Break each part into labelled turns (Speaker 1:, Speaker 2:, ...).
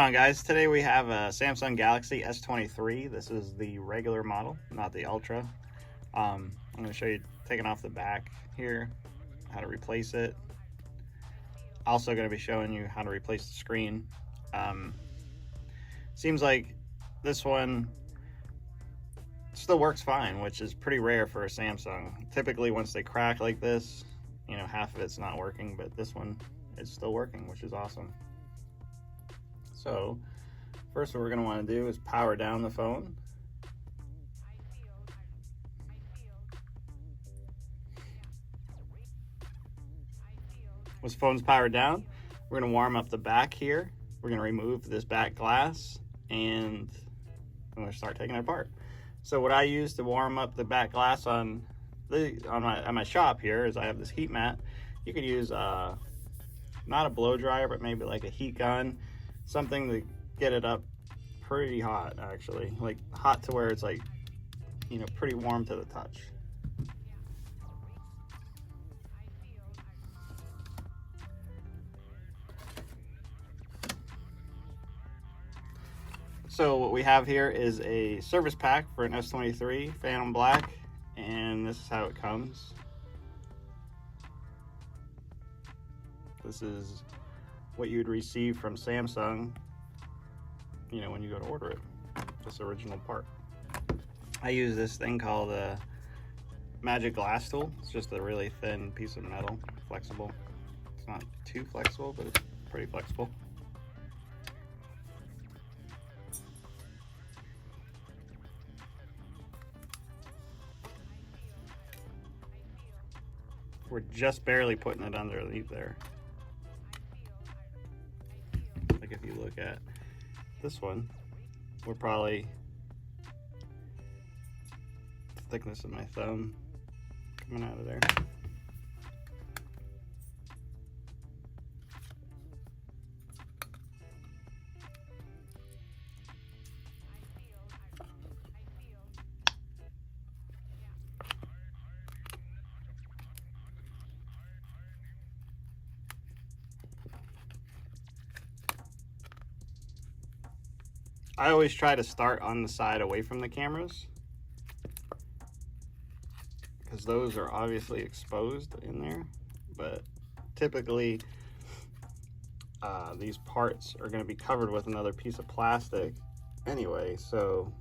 Speaker 1: on, guys? Today we have a Samsung Galaxy S23. This is the regular model, not the Ultra. I'm going to show you taking off the back here, how to replace it. Also going to be showing you how to replace the screen. Seems like this one still works fine, which is pretty rare for a Samsung. Typically once they crack like this, you know, half of it's not working, but this one is still working, which is awesome. So first what we're going to want to do is power down the phone. Once the phone's powered down, we're going to warm up the back here. We're going to remove this back glass and I'm going to start taking it apart. So what I use to warm up the back glass on my shop here is I have this heat mat. You could use not a blow dryer, but maybe like a heat gun, something to get it up pretty hot, actually, like hot to where it's like, you know, pretty warm to the touch. So what we have here is a service pack for an S23 Phantom Black, and this is how it comes. This is what you'd receive from Samsung, you know, when you go to order it, this original part. I use this thing called a Magic Glass Tool. It's just a really thin piece of metal, flexible. It's not too flexible, but it's pretty flexible. We're just barely putting it underneath there. Like if you look at this one, we're probably the thickness of my thumb coming out of there. I always try to start on the side away from the cameras because those are obviously exposed in there, but typically these parts are going to be covered with another piece of plastic anyway, so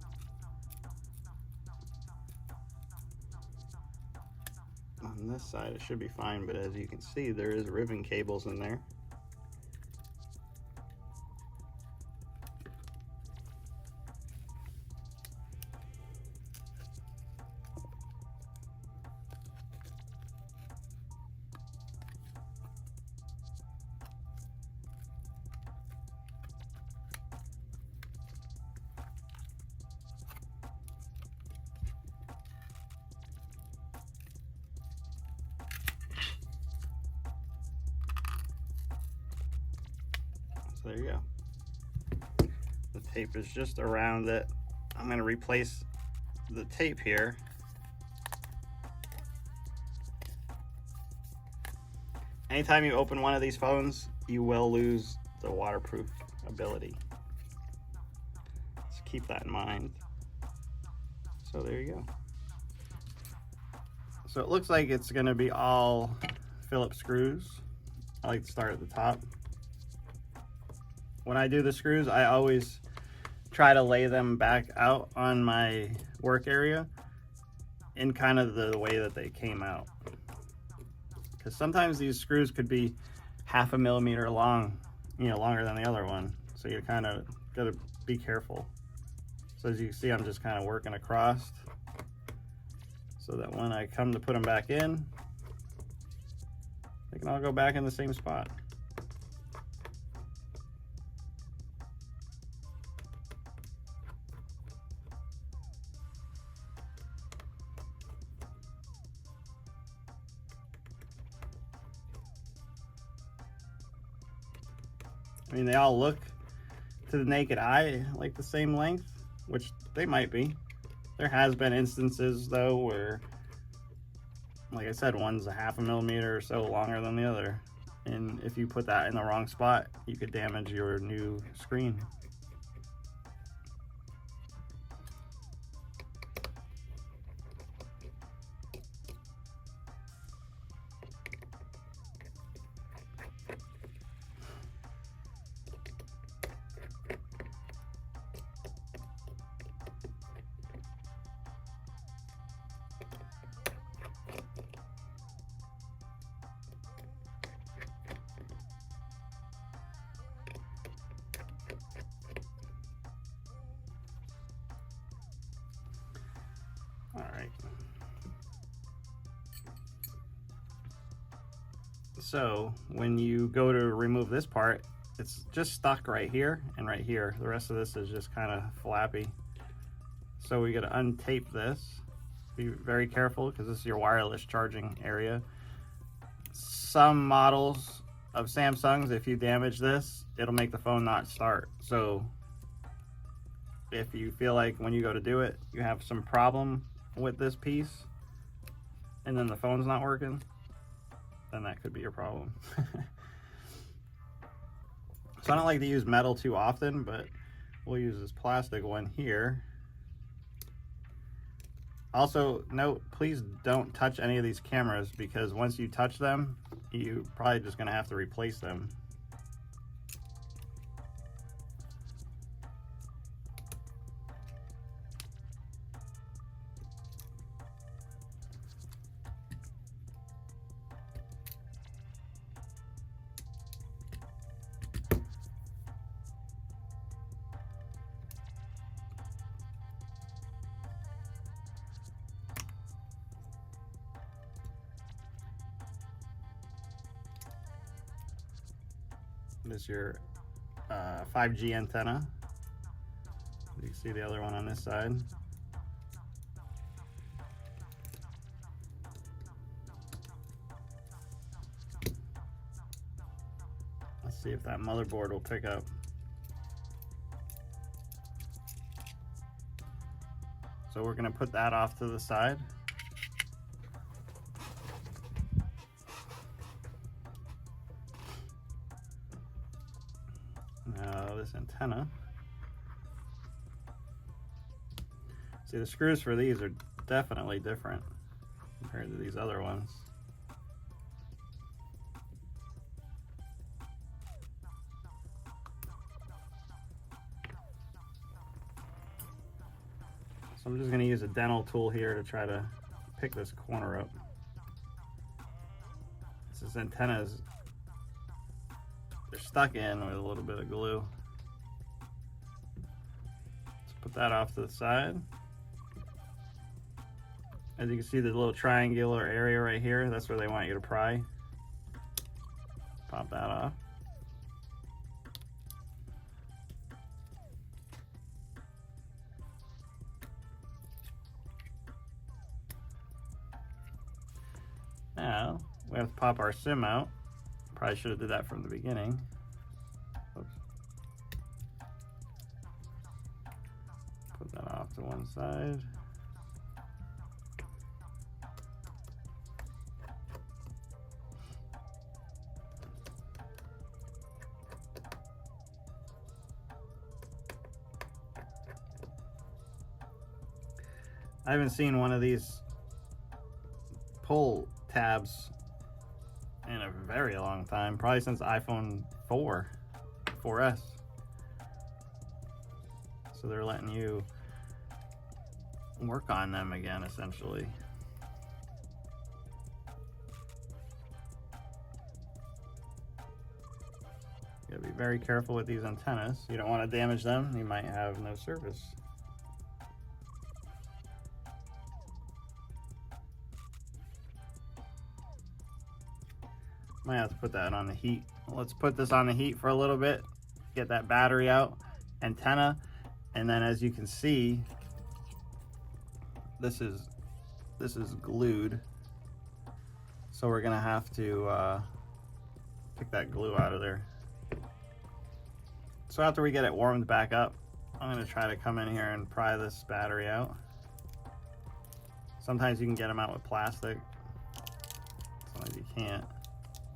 Speaker 1: on this side it should be fine, but as you can see there is ribbon cables in there. So there you go. The tape is just around it. I'm going to replace the tape here. Anytime you open one of these phones, you will lose the waterproof ability. So keep that in mind. So there you go. So it looks like it's going to be all Phillips screws. I like to start at the top. When I do the screws, I always try to lay them back out on my work area in kind of the way that they came out. Because sometimes these screws could be 1/2 millimeter long, you know, longer than the other one. So you kind of got to be careful. So as you can see, I'm just kind of working across so that when I come to put them back in, they can all go back in the same spot. I mean, they all look to the naked eye like the same length, which they might be. There has been instances though where, like I said, one's 1/2 millimeter or so longer than the other. And if you put that in the wrong spot, you could damage your new screen. All right. So when you go to remove this part, it's just stuck right here and right here. The rest of this is just kind of flappy. So we got to untape this. Be very careful because this is your wireless charging area. Some models of Samsungs, if you damage this, it'll make the phone not start. So if you feel like when you go to do it, you have some problem with this piece and then the phone's not working, then that could be your problem. So I don't like to use metal too often, but we'll use this plastic one here. Also note, please don't touch any of these cameras because once you touch them, you're probably just gonna have to replace them. This is your 5G antenna. You can see the other one on this side. Let's see if that motherboard will pick up. So we're going to put that off to the side. Now this antenna. See, the screws for these are definitely different compared to these other ones. So I'm just going to use a dental tool here to try to pick this corner up. This antenna is, they're stuck in with a little bit of glue. Let's put that off to the side. As you can see, the little triangular area right here, that's where they want you to pry. Pop that off. Now, we have to pop our SIM out. Probably should have did that from the beginning. Oops. Put that off to one side. I haven't seen one of these pull tabs in a very long time, probably since iPhone 4S. So they're letting you work on them again, essentially. You gotta be very careful with these antennas. You don't want to damage them. You might have no service. Might have to put that on the heat. Let's put this on the heat for a little bit, get that battery out, antenna, and then as you can see, this is glued. So we're gonna have to pick that glue out of there. So after we get it warmed back up, I'm gonna try to come in here and pry this battery out. Sometimes you can get them out with plastic, sometimes you can't.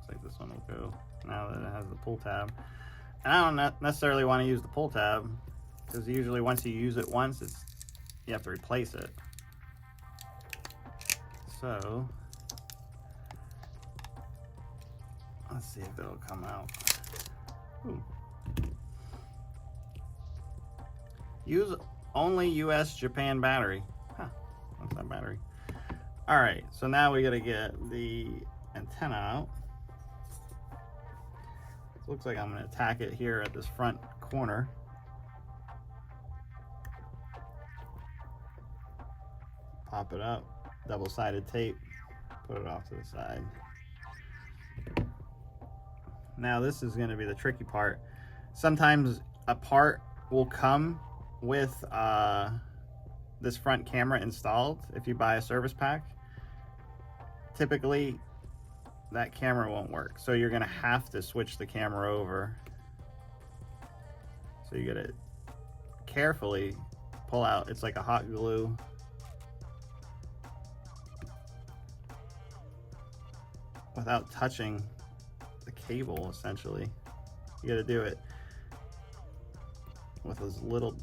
Speaker 1: Looks like this one will go now that it has the pull tab. And I don't necessarily want to use the pull tab because usually once you use it once, you have to replace it. So let's see if it'll come out. Ooh. Use only US Japan battery. Huh, what's that battery? All right, so now we gotta get the antenna out. It looks like I'm gonna tack it here at this front corner. Pop it up, double-sided tape, put it off to the side. Now this is gonna be the tricky part. Sometimes a part will come with this front camera installed if you buy a service pack. Typically that camera won't work, so you're gonna have to switch the camera over. So you gotta carefully pull out. It's like a hot glue. Without touching the cable, essentially. You gotta do it with as little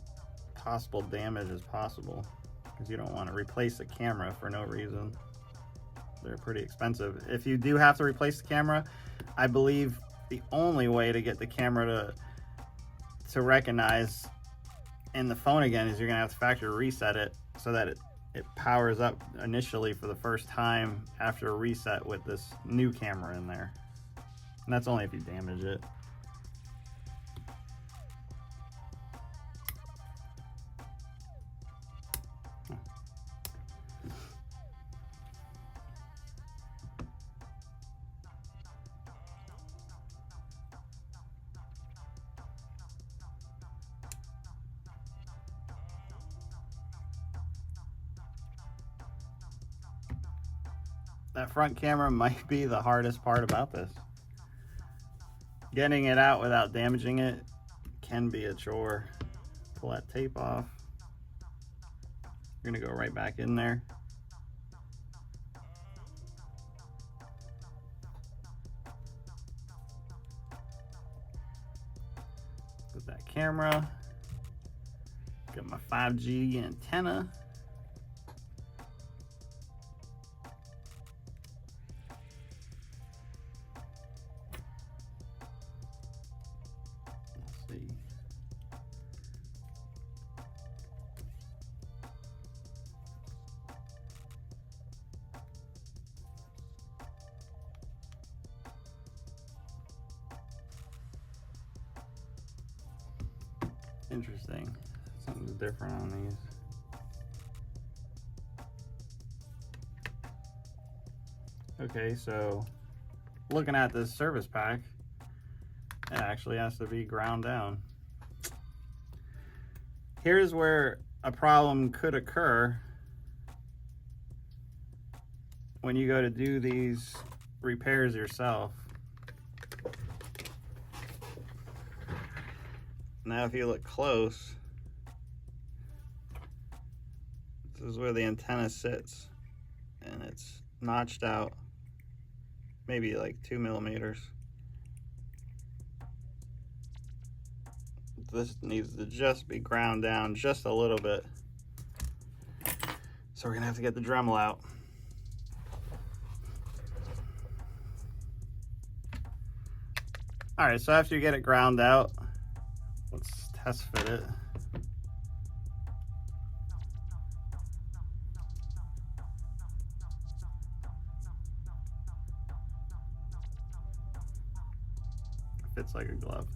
Speaker 1: possible damage as possible, because you don't want to replace the camera for no reason. They're pretty expensive. If you do have to replace the camera, I believe the only way to get the camera to recognize in the phone again is you're gonna have to factory reset it so that it powers up initially for the first time after a reset with this new camera in there. And that's only if you damage it. That front camera might be the hardest part about this. Getting it out without damaging it can be a chore. Pull that tape off. You're gonna go right back in there. Put that camera. Got my 5G antenna. Interesting. Something's different on these. Okay, so looking at this service pack, it actually has to be ground down. Here's where a problem could occur when you go to do these repairs yourself. Now if you look close, this is where the antenna sits, and it's notched out maybe like 2 millimeters. This needs to just be ground down just a little bit. So we're gonna have to get the Dremel out. All right, so after you get it ground out, let's test fit it. Fits like a glove.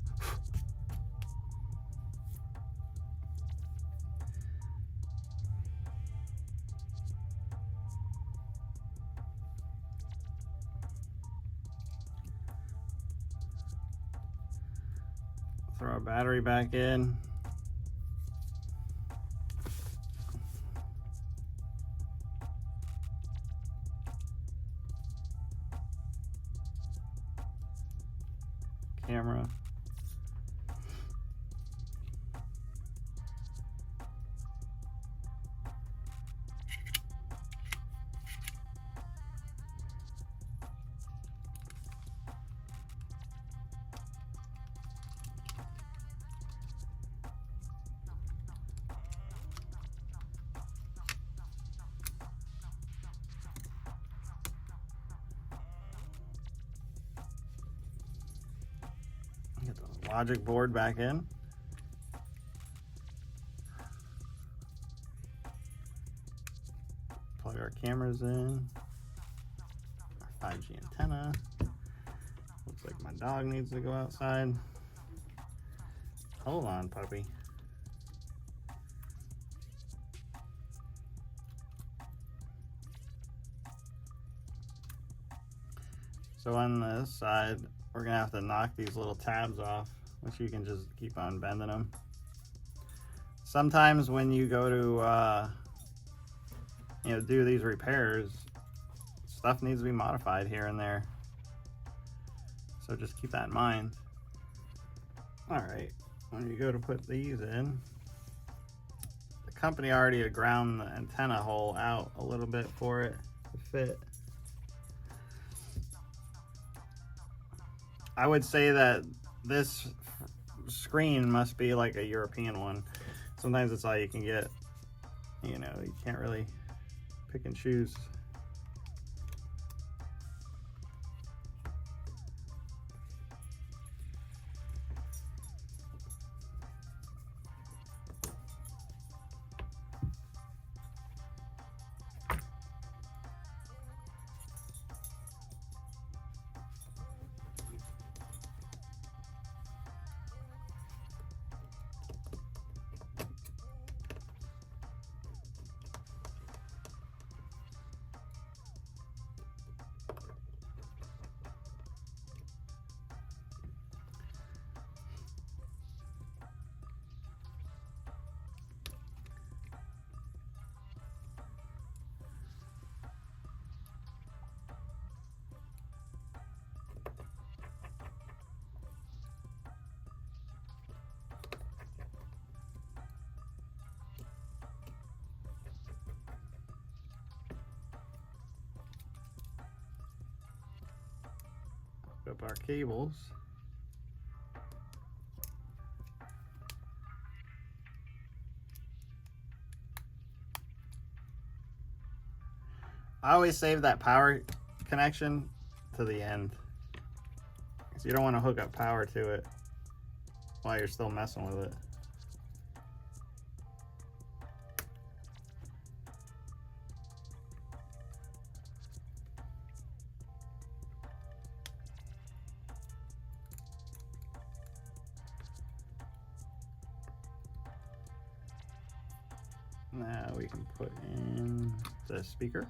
Speaker 1: Throw our battery back in. Camera. logic board back in. Plug our cameras in. Our 5G antenna. Looks like my dog needs to go outside. Hold on, puppy. So on this side, we're gonna have to knock these little tabs off, which you can just keep on bending them. Sometimes when you go to do these repairs, stuff needs to be modified here and there. So just keep that in mind. All right, when you go to put these in, the company already had ground the antenna hole out a little bit for it to fit. I would say that this screen must be like a European one. Sometimes it's all you can get. You know, you can't really pick and choose. Up our cables. I always save that power connection to the end, because you don't want to hook up power to it while you're still messing with it. Now we can put in the speaker.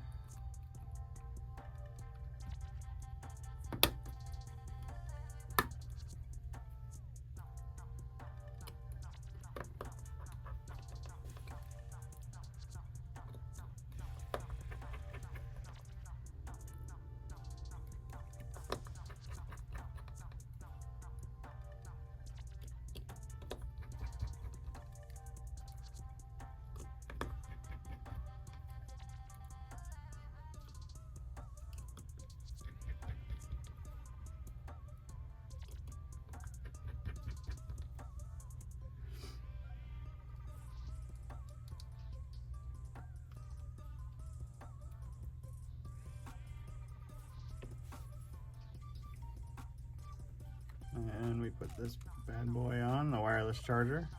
Speaker 1: And we put this bad boy on, the wireless charger.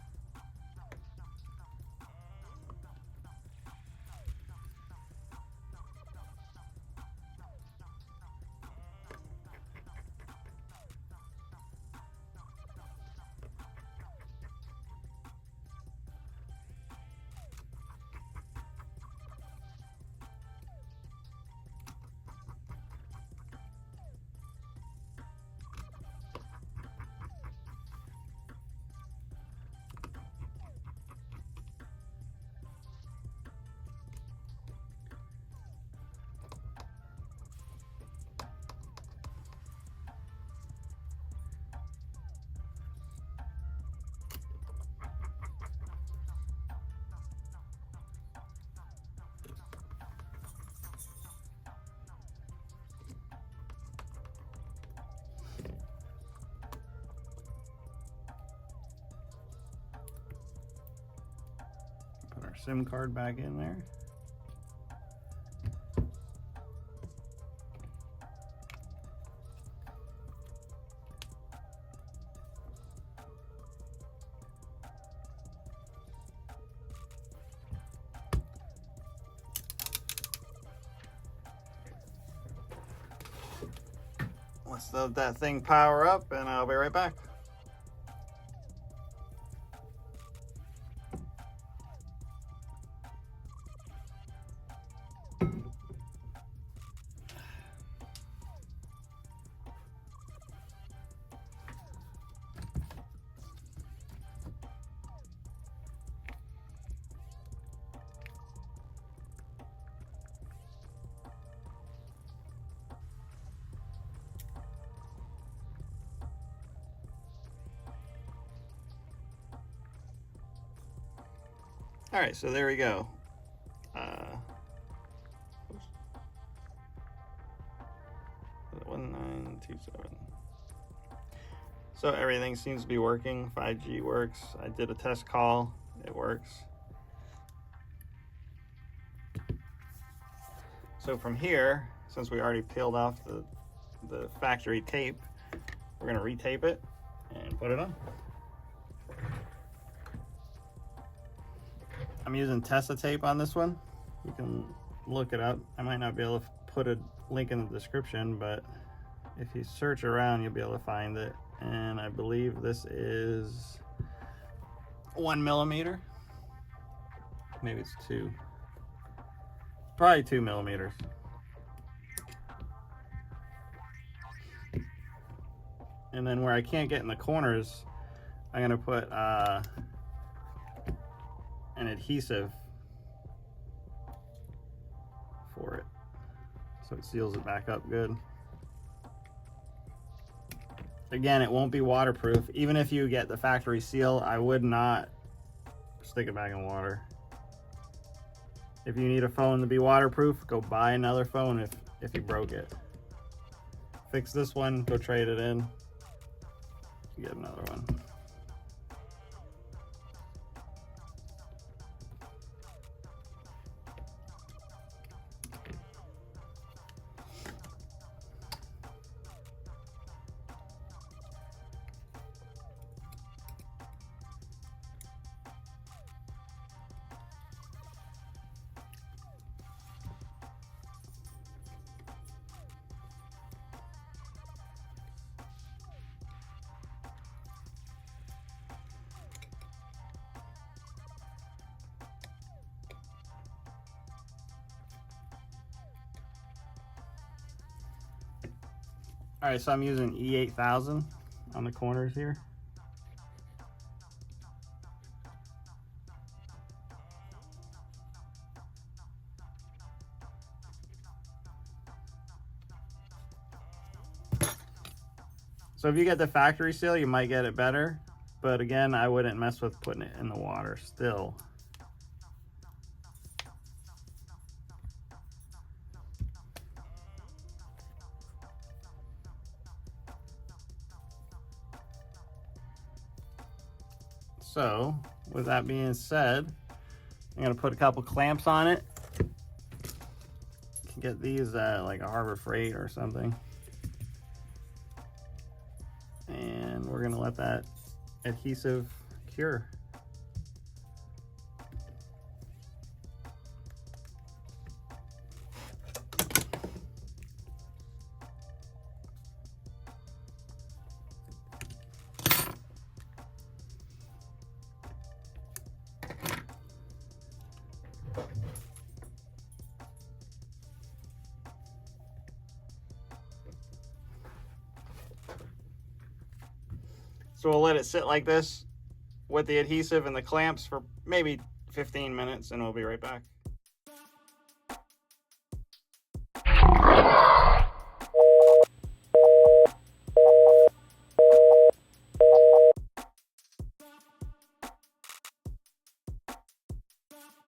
Speaker 1: Put our SIM card back in there. Let's let that thing power up and I'll be right back. All right, so there we go. 1927. So everything seems to be working. 5G works. I did a test call. It works. So from here, since we already peeled off the factory tape, we're gonna retape it and put it on. I'm using Tessa tape on this one. You can look it up. I might not be able to put a link in the description, but if you search around, you'll be able to find it. And I believe this is 1 millimeter. Maybe it's 2. Probably 2 millimeters. And then where I can't get in the corners, I'm gonna put an adhesive for it, so it seals it back up good. Again, it won't be waterproof. Even if you get the factory seal, I would not stick it back in water. If you need a phone to be waterproof, go buy another phone if you broke it. Fix this one, go trade it in, you get another one. All right, so I'm using E8000 on the corners here. So if you get the factory seal, you might get it better, but again, I wouldn't mess with putting it in the water still. So with that being said, I'm gonna put a couple clamps on it. You can get these at like a Harbor Freight or something. And we're gonna let that adhesive cure. So we'll let it sit like this with the adhesive and the clamps for maybe 15 minutes and we'll be right back.